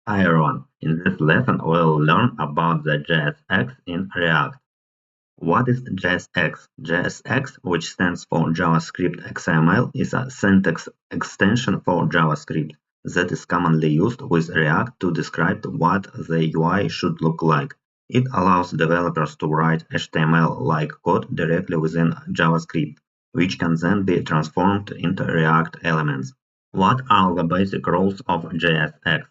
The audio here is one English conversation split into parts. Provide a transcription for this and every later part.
Hi everyone, in this lesson we'll learn about the JSX in React. What is JSX? JSX, which stands for JavaScript XML, is a syntax extension for JavaScript that is commonly used with React to describe what the UI should look like. It allows developers to write HTML-like code directly within JavaScript, which can then be transformed into React elements. What are the basic rules of JSX?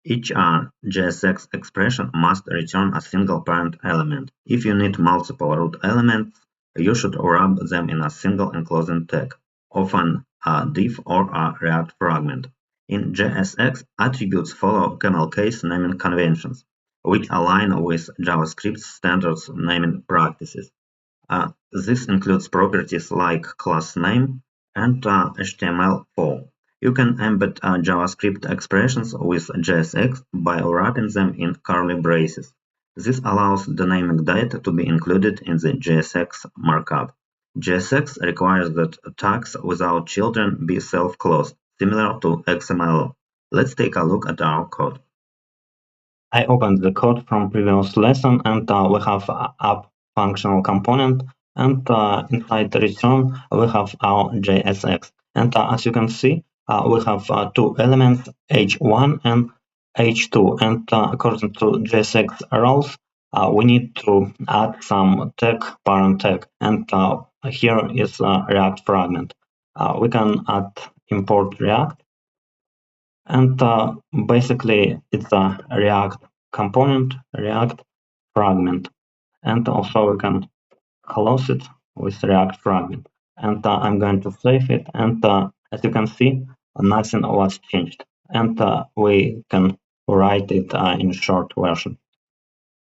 Each JSX expression must return a single parent element. If you need multiple root elements, you should wrap them in a single enclosing tag, often a div or a React fragment. In JSX, attributes follow camel case naming conventions, which align with JavaScript's standard naming practices. This includes properties like class name and HTML form. You can embed JavaScript expressions with JSX by wrapping them in curly braces. This allows dynamic data to be included in the JSX markup. JSX requires that tags without children be self-closed, similar to XML. Let's take a look at our code. I opened the code from previous lesson, and we have app functional component, and inside the return we have our JSX. And as you can see, we have two elements, h1 and h2. And according to JSX rules, we need to add some tag, parent tag, and here is a React fragment. We can add import React, and basically it's a React component, React fragment, and also we can close it with React fragment. And I'm going to save it, and as you can see, nothing was changed, and we can write it in short version.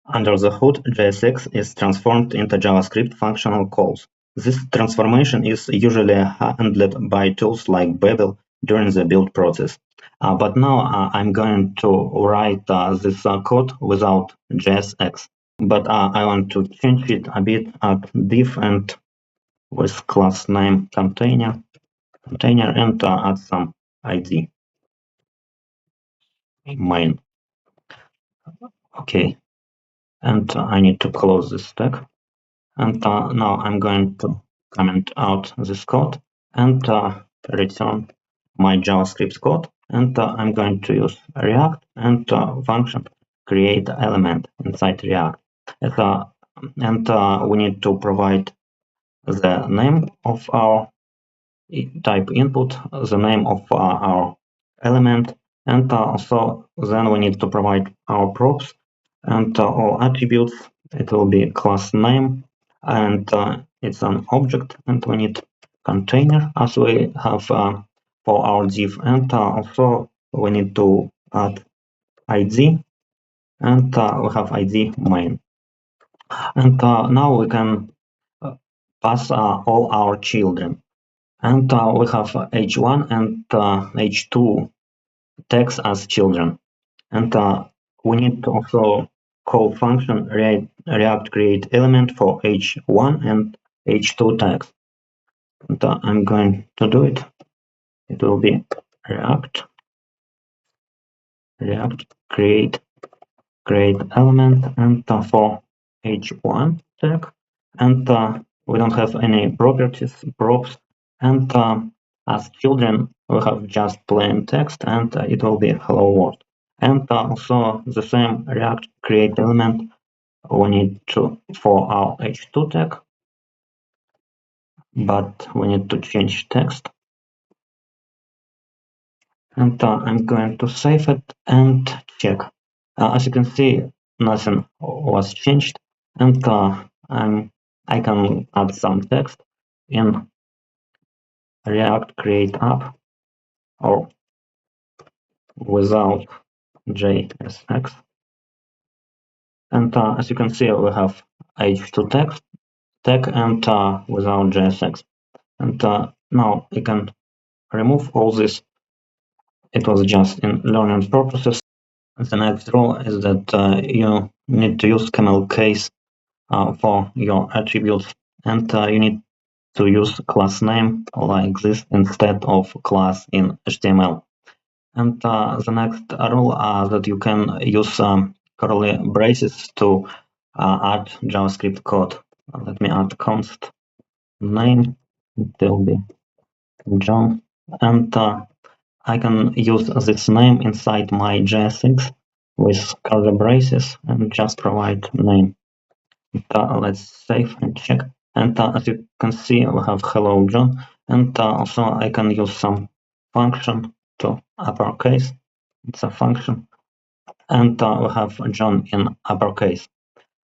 Under the hood, JSX is transformed into JavaScript functional calls. This transformation is usually handled by tools like Babel during the build process. But now I'm going to write this code without JSX. But I want to change it a bit at div and with class name container and add some ID main. Okay, and I need to close this stack. And now I'm going to comment out this code and return my JavaScript code. And I'm going to use React and function create element inside React. And we need to provide the name of our type input, the name of our element, and also then we need to provide our props and all attributes. It will be class name, and it's an object, and we need container as we have for our div, and also we need to add id, and we have id main. And now we can pass all our children. And we have h1 and h2 tags as children. And we need to also call function React create element for h1 and h2 tags. And I'm going to do it. It will be React create element, and for h1 tag, and we don't have any properties, props, and as children we have just plain text, and it will be hello world. And also the same React create element we need to for our h2 tag, but we need to change text. And I'm going to save it and check. As you can see, nothing was changed, and I can add some text in React create app or without JSX. And as you can see, we have h2 tag and without JSX. And now I can remove all this. It was just in learning purposes. The next rule is that you need to use camel case for your attributes, and you need to use class name like this instead of class in HTML. And the next rule that you can use curly braces to add JavaScript code. Let me add const name. It will be John, and I can use this name inside my JSX with curly braces and just provide name. Let's save and check. And as you can see, we have hello John, and also I can use some function to uppercase. It's a function, and we have John in uppercase.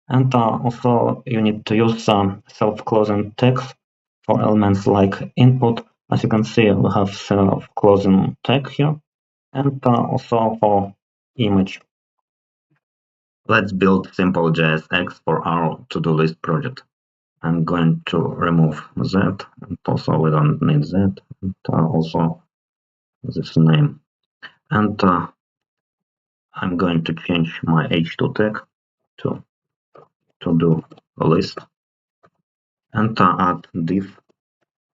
And also you need to use some self-closing tags for elements like input. As you can see, we have self-closing tag here, and also for image. Let's build simple JSX for our to-do list project. I'm going to remove that, and also we don't need that, and also this name. And I'm going to change my h2 tag to to-do list, and add div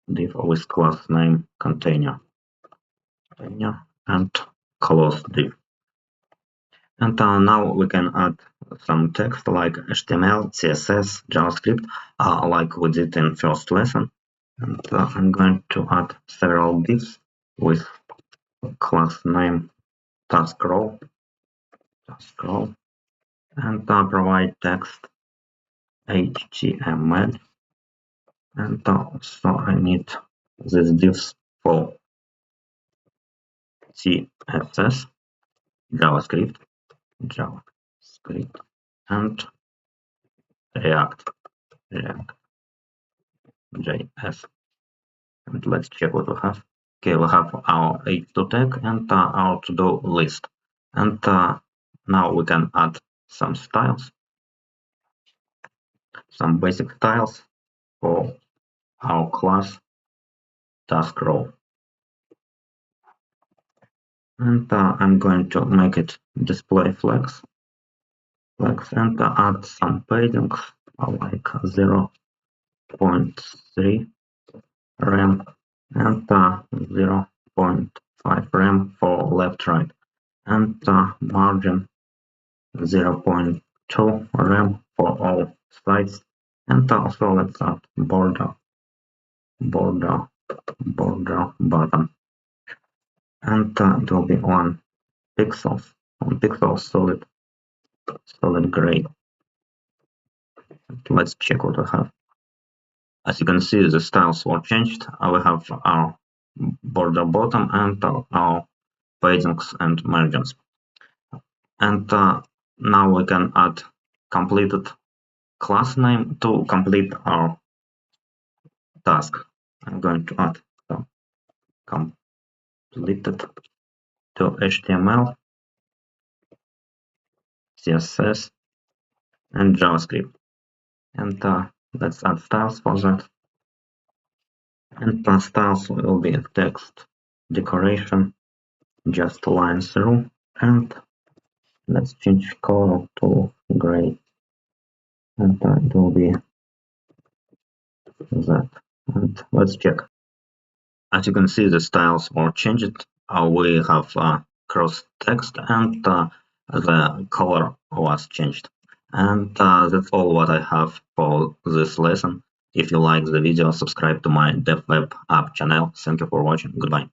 with class name container, and close div. And now we can add some text like HTML, CSS, JavaScript, like we did in first lesson. And I'm going to add several divs with class name task role, and provide text HTML. And also I need these divs for CSS, JavaScript, and React.js. And let's check what we have. Okay, we have our h2 tag and our to-do list. And now we can add some styles, some basic styles for our class task role. And I'm going to make it display flex and add some paddings like 0.3 rem and 0.5 rem for left right, and margin 0.2 rem for all sides, and also let's add border button, and it will be 1 pixel solid gray. Let's check what we have. As you can see, the styles were changed. We have our border bottom and our paddings and margins. And now we can add completed class name to complete our task. I'm going to add some completed to HTML, CSS, and JavaScript. And let's add styles for that. And styles will be text, decoration, just line through, and let's change color to gray, and it will be that. And let's check. As you can see, the styles were changed. We have cross text, and the color was changed. And that's all what I have for this lesson. If you like the video, subscribe to my DevWeb app channel. Thank you for watching. Goodbye.